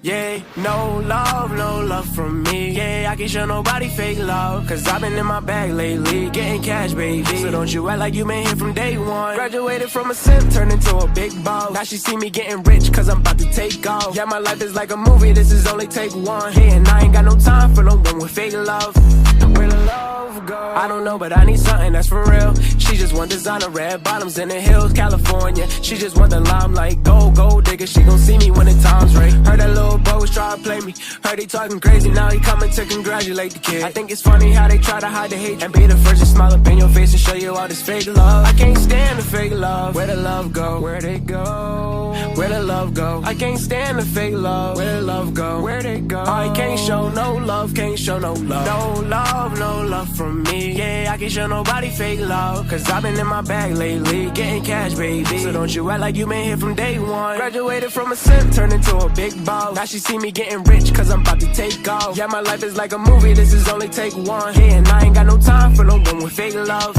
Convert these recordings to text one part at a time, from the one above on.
Yeah, no love from me. Yeah, I can't show nobody fake love. Cause I've been in my bag lately, getting cash, baby. So don't you act like you been here from day one. Graduated from a simp, turned into a big boss. Now she see me getting rich, cause I'm about to take off. Yeah, my life is like a movie, this is only take one. Yeah, and I ain't got no time for no one with fake love. Where the love go? I don't know, but I need something that's for real. She just want designer, red bottoms in the hills, California. She just want the limelight, gold digger. She gon' see me when the time's right. Heard that little bro was trying to play me. Heard he talking crazy, now he coming to congratulate the kid. I think it's funny how they try to hide the hate and be the first to smile up in your face and show you all this fake love. I can't stand the fake love. Where the love go? Where'd it go? Where the love go? I can't stand the fake love. Where the love go? Where'd it go? I can't show no love, can't show no love. No love from me. Yeah, I can't show nobody fake love. Cause I've been in my bag lately, getting cash, baby. So don't you act like you been here from day one. Graduated from a simp, turned into a big boss. Now she see me getting rich, cause I'm about to take off. Yeah, my life is like a movie, this is only take one. Yeah, and I ain't got no time for no one with fake love.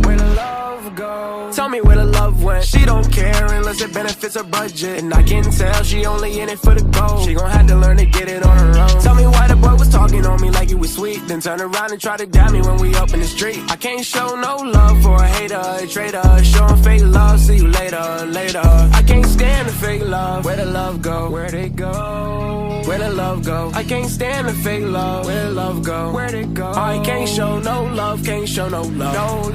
Where the love go? Tell me where the love went. She don't care unless it benefits her budget. And I can tell she only in it for the gold. She gon' have to learn to get it on her own. Tell me why the boy was talking on me like he was sweet, then turn around and try to dab me when we up in the street. I can't show no love for a hater, a traitor. Showing fake love, see you later. I can't stand the fake love. Where the love go? Where'd it go? Where the love go? I can't stand the fake love. Where the love go? Where'd it go? I can't show no love, can't show no love.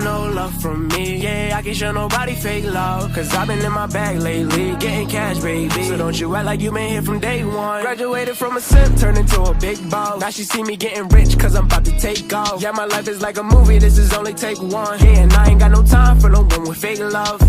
No love from me. Yeah, I can't show nobody fake love. Cause I've been in my bag lately, getting cash, baby. So don't you act like you been here from day one. Graduated from a simp, turned into a big boss. Now she see me getting rich, cause I'm about to take off. Yeah, my life is like a movie, this is only take one. Yeah, and I ain't got no time for no one with fake love.